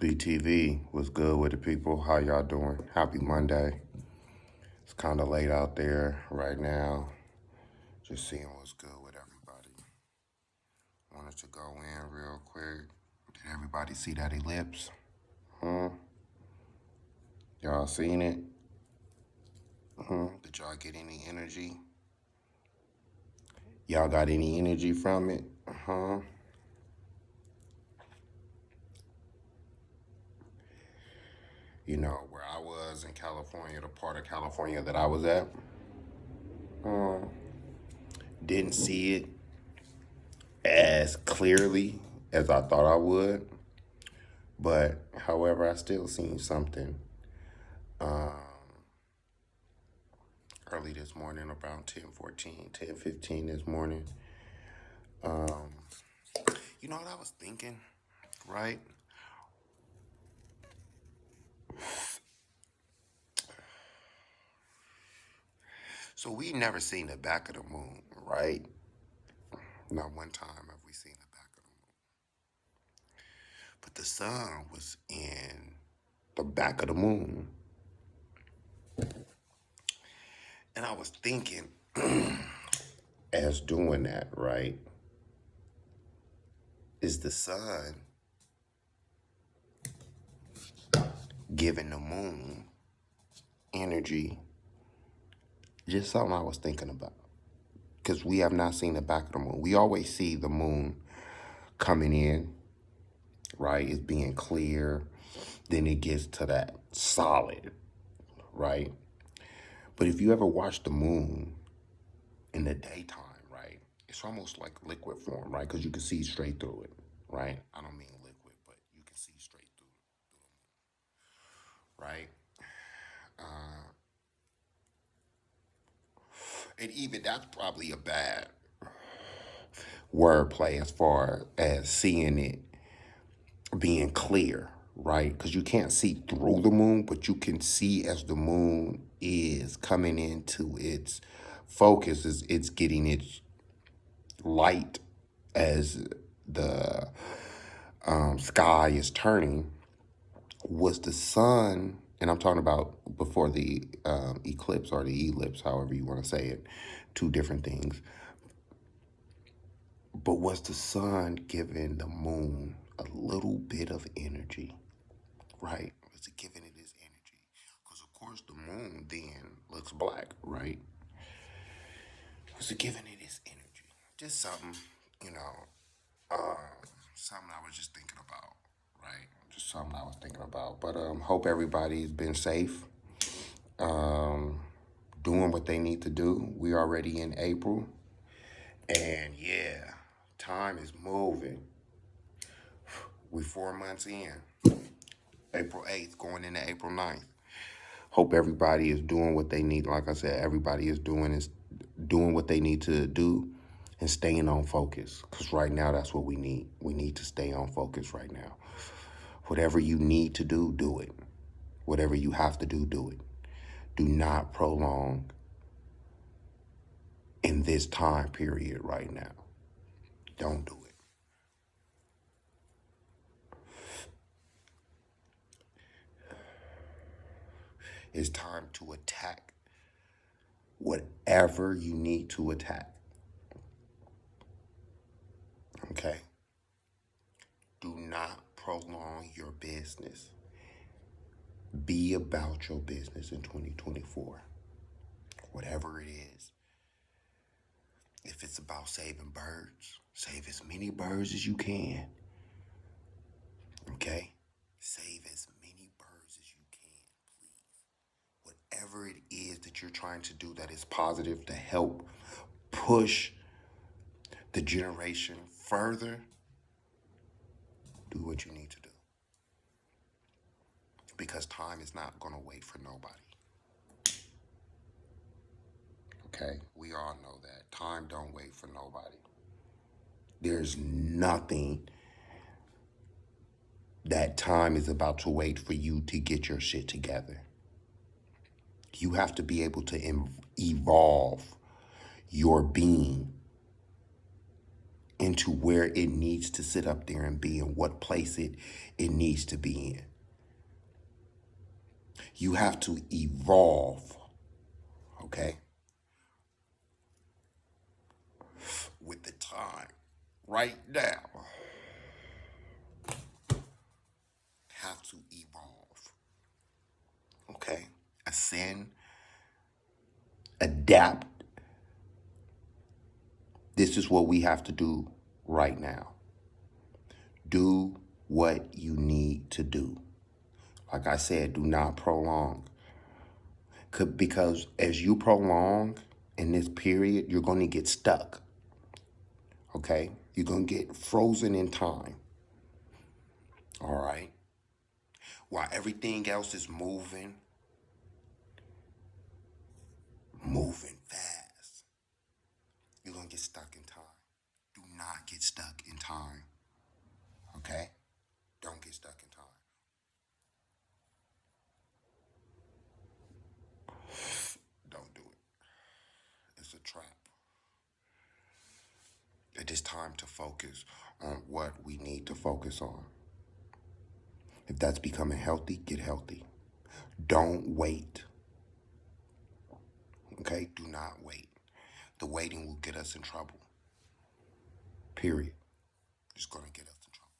BTV, what's good with the people? How y'all doing? Happy Monday. It's kind of late out there right now. Just seeing what's good with everybody. Wanted to go in real quick. Did everybody see that ellipse? Y'all seen it? Did y'all get any energy? Y'all got any energy from it? You know, where I was in California, the part of California that I was at, didn't see it as clearly as I thought I would. But however, I still seen something early this morning, around 10:15 this morning. You know what I was thinking, right? So we never seen the back of the moon, right? Not one time have we seen the back of the moon. But the sun was in the back of the moon. And I was thinking, as doing that, right? Is the sun giving the moon energy? Just something I was thinking about. Because we have not seen the back of the moon. We always see the moon coming in, right? It's being clear. Then it gets to that solid, right? But if you ever watch the moon in the daytime, right? It's almost like liquid form, right? Because you can see straight through it, right? I don't mean liquid, but you can see straight through the moon, right? And even that's probably a bad wordplay as far as seeing it being clear, right? Because you can't see through the moon, but you can see as the moon is coming into its focus, as it's getting its light as the sky is turning. Was the sun, and I'm talking about before the eclipse or the ellipse, however you want to say it, two different things. But was the sun giving the moon a little bit of energy, right? Was it giving it its energy? Because, of course, the moon then looks black, right? Was it giving it its energy? Just something, you know, something I was just thinking about, right? Just something I was thinking about. But hope everybody's been safe, doing what they need to do. We already in April. And yeah, time is moving. We 4 months in. April 8th, going into April 9th. Hope everybody is doing what they need. Like I said, everybody is doing what they need to do and staying on focus. Because right now, that's what we need. We need to stay on focus right now. Whatever you need to do it. Whatever you have to do it. Do not prolong in this time period right now. Don't do it. It's time to attack whatever you need to attack. Okay? Do not prolong your business. Be about your business in 2024. Whatever it is. If it's about saving birds, save as many birds as you can. Okay? Save as many birds as you can, please. Whatever it is that you're trying to do that is positive to help push the generation further, do what you need to do. Because time is not going to wait for nobody. Okay? We all know that. Time don't wait for nobody. There's nothing that time is about to wait for you to get your shit together. You have to be able to evolve your being into where it needs to sit up there and be, and what place it needs to be in. You have to evolve, okay, with the time. Right now, have to evolve, okay? Ascend, adapt. This is what we have to do right now. Do what you need to do. Like I said, do not prolong. Because as you prolong in this period, you're going to get stuck. Okay? You're going to get frozen in time. All right? While everything else is moving fast, you're going to get stuck in time. Do not get stuck in time. Okay? Don't get stuck in time. Don't do it. It's a trap. It is time to focus on what we need to focus on. If that's becoming healthy, get healthy. Don't wait. Okay? Do not wait. The waiting will get us in trouble. Period. It's going to get us in trouble.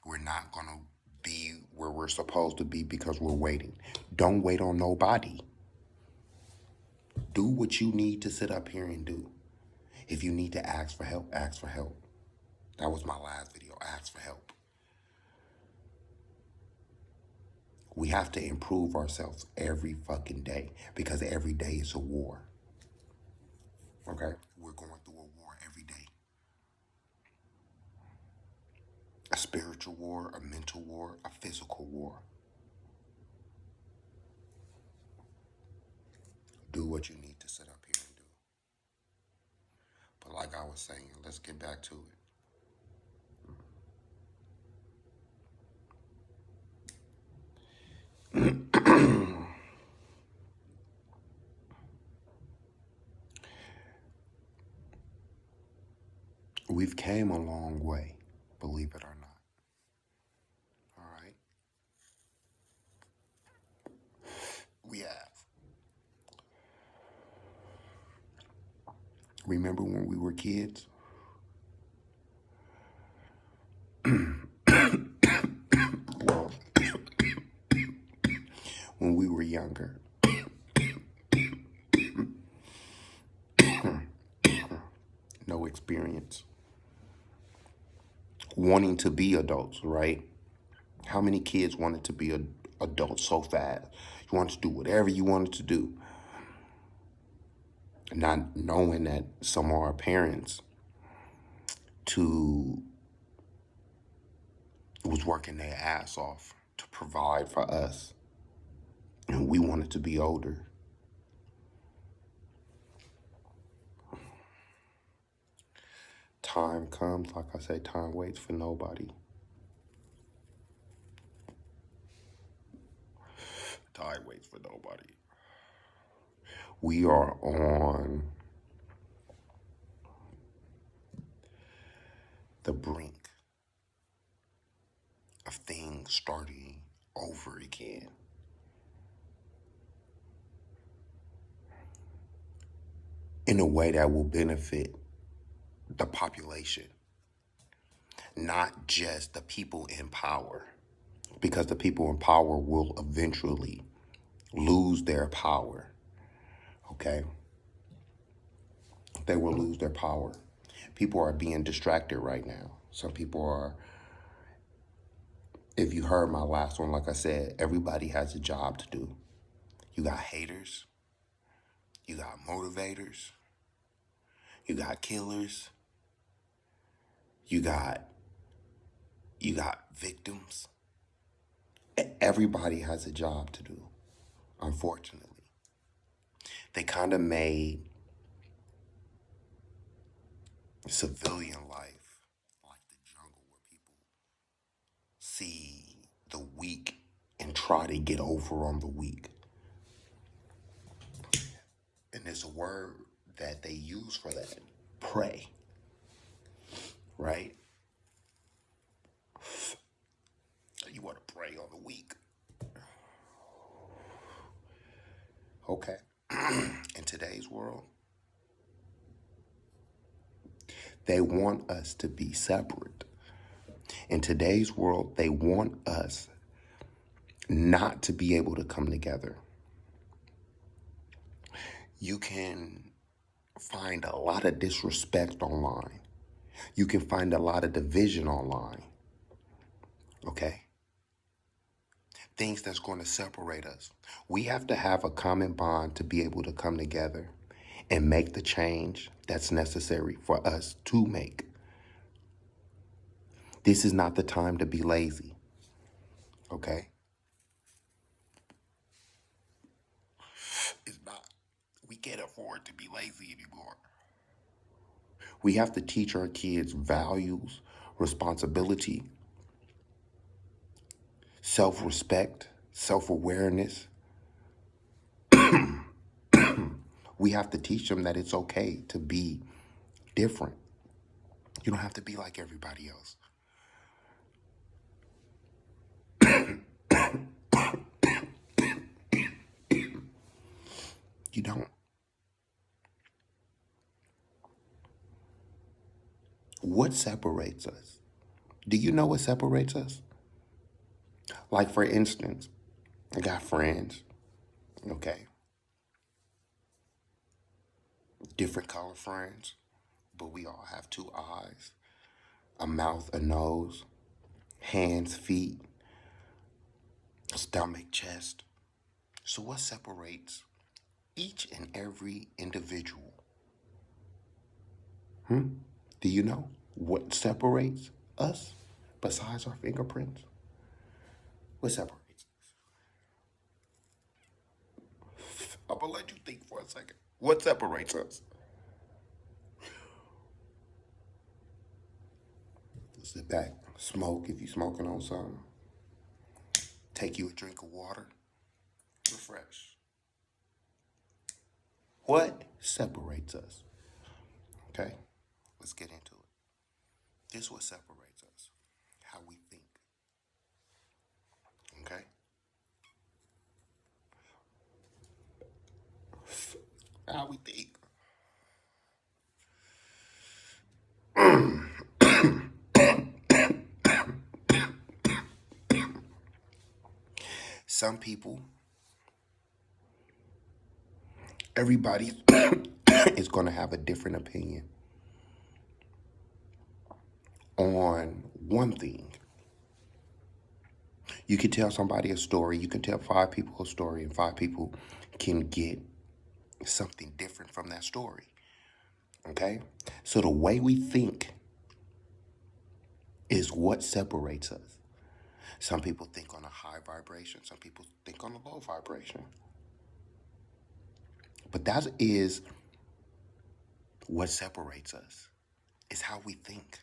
We're not going to be where we're supposed to be because we're waiting. Don't wait on nobody. Do what you need to sit up here and do. If you need to ask for help, ask for help. That was my last video. Ask for help. We have to improve ourselves every fucking day because every day is a war. Okay? We're going through a war every day. A spiritual war, a mental war, a physical war. Do what you need to sit up here and do. But like I was saying, let's get back to it. We've came a long way, believe it or not. All right? We have. Remember when we were kids? Well, when we were younger. No experience. Wanting to be adults, right? How many kids wanted to be adults so fast? You wanted to do whatever you wanted to do. Not knowing that some of our parents was working their ass off to provide for us. And we wanted to be older. Time comes, like I say, time waits for nobody. Time waits for nobody. We are on the brink of things starting over again. In a way that will benefit the population, not just the people in power, because the people in power will eventually lose their power, okay? They will lose their power. People are being distracted right now. Some people are, if you heard my last one, like I said, everybody has a job to do. You got haters, you got motivators, you got killers, you got victims. Everybody has a job to do, unfortunately. They kind of made civilian life like the jungle, where people see the weak and try to get over on the weak. And there's a word that they use for that: pray. right? You want to pray on the weak. Okay. In today's world, they want us to be separate. In today's world, they want us not to be able to come together. You can find a lot of disrespect online. You can find a lot of division online. Okay? Things that's going to separate us. We have to have a common bond to be able to come together and make the change that's necessary for us to make. This is not the time to be lazy. Okay? It's not. We can't afford to be lazy anymore. We have to teach our kids values, responsibility, self-respect, self-awareness. We have to teach them that it's okay to be different. You don't have to be like everybody else. You don't. What separates us? Do you know what separates us? Like, for instance, I got friends, okay? Different color friends, but we all have two eyes, a mouth, a nose, hands, feet, stomach, chest. So what separates each and every individual? Do you know what separates us besides our fingerprints? What separates us? I'm gonna let you think for a second. What separates us? Sit back, smoke if you're smoking on something. Take you a drink of water, refresh. What separates us? Okay, let's get into it. This is what separates us, how we think. Okay? How we think. Some people, everybody is going to have a different opinion on one thing. You can tell somebody a story, you can tell 5 people a story, and 5 people can get something different from that story. Okay? So the way we think is what separates us. Some people think on a high vibration, some people think on a low vibration. But that is what separates us, is how we think.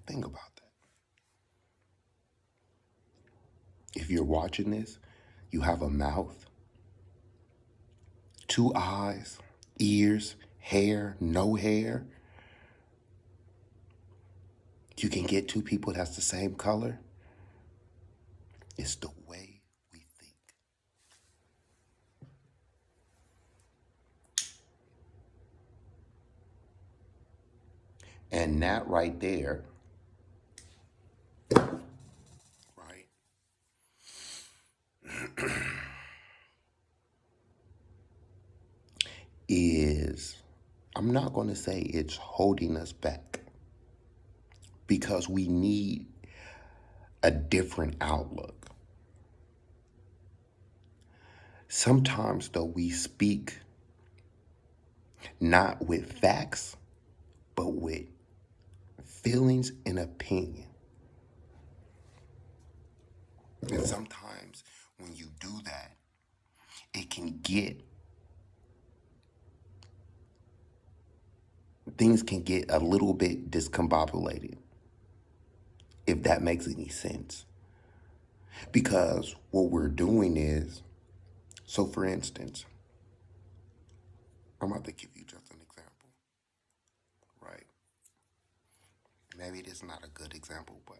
Think about that. If you're watching this, you have a mouth, 2 eyes, ears, hair, no hair. You can get 2 people that's the same color. It's the way we think. And that right there, right, is, I'm not going to say it's holding us back, because we need a different outlook. Sometimes, though, we speak not with facts, but with feelings and opinion. And sometimes when you do that, it can get, things can get a little bit discombobulated, if that makes any sense. Because what we're doing is, so for instance, I'm about to give you just an example, right? Maybe this is not a good example, but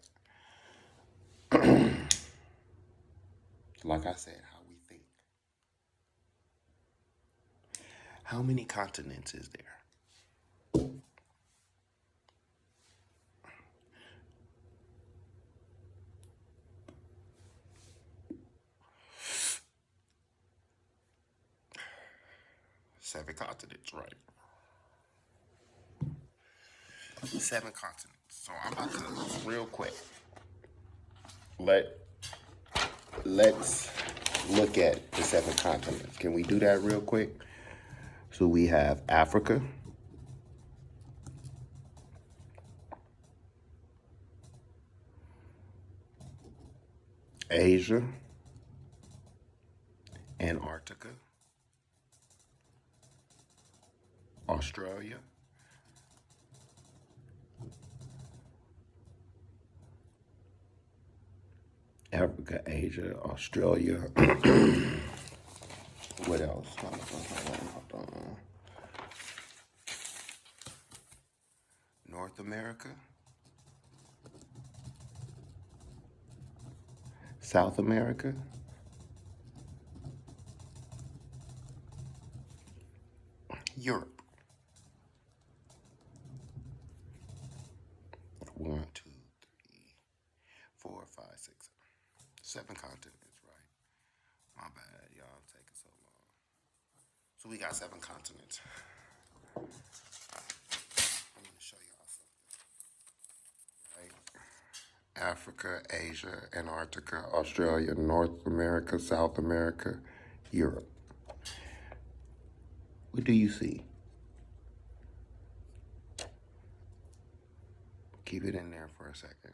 like I said, how we think. How many continents is there? 7 continents, right? 7 continents. So I'm about to real quick. Let let's look at the 7 continents. Can we do that real quick? So we have Africa, Asia, Antarctica, Australia, Africa, Asia, Australia. What else? Hold on. North America, South America, Europe. 1, 2, 3, 4, 5, 6, 7 continents, right? My bad, y'all. I'm taking so long. So we got 7 continents. I'm gonna show y'all something, right? Africa, Asia, Antarctica, Australia, North America, South America, Europe. What do you see? Keep it in there for a second.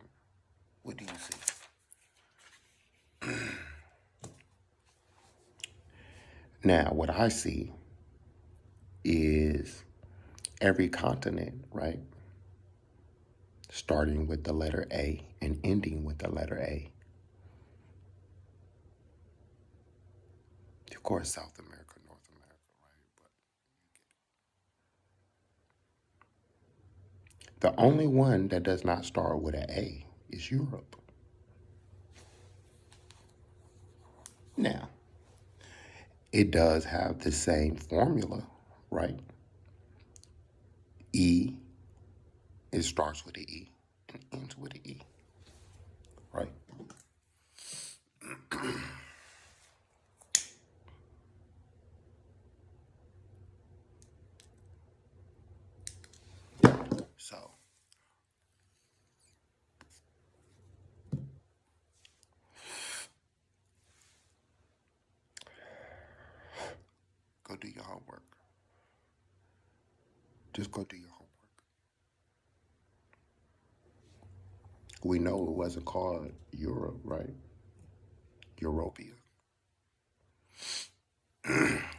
What do you see? Now, what I see is every continent, right? Starting with the letter A and ending with the letter A. Of course, South America, North America, right? But the only one that does not start with an A is Europe. Now, it does have the same formula, right? E, it starts with an E and ends with an E, right? So, go do your homework. Just go do your homework. We know it wasn't called Europe, right? Europia.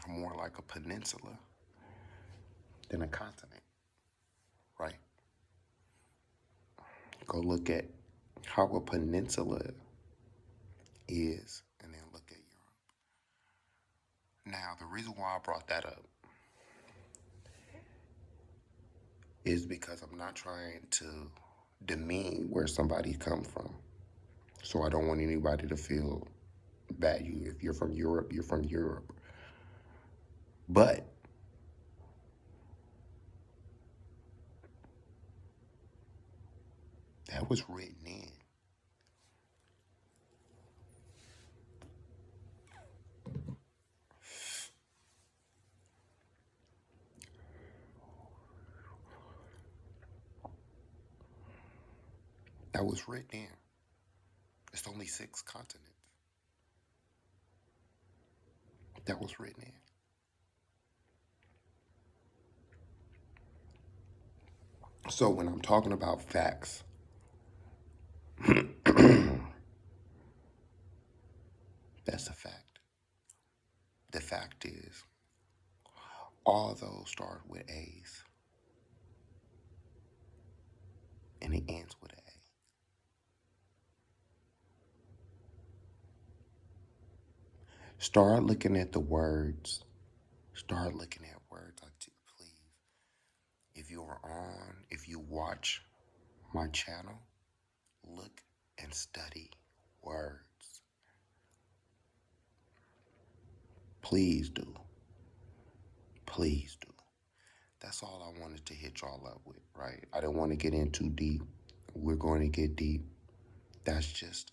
More like a peninsula than a continent, right? Go look at how a peninsula is and then look at Europe. Now, the reason why I brought that up is because I'm not trying to demean where somebody come from. So I don't want anybody to feel bad. If you're from Europe, you're from Europe. But that was written in. That was written in. It's only 6 continents. That was written in. So when I'm talking about facts, that's a fact. The fact is, all those start with A's and it ends with an A. Start looking at the words. Start looking at words. Please, if you watch my channel, look and study words. Please do. Please do. That's all I wanted to hit y'all up with, right? I didn't want to get in too deep. We're going to get deep. That's just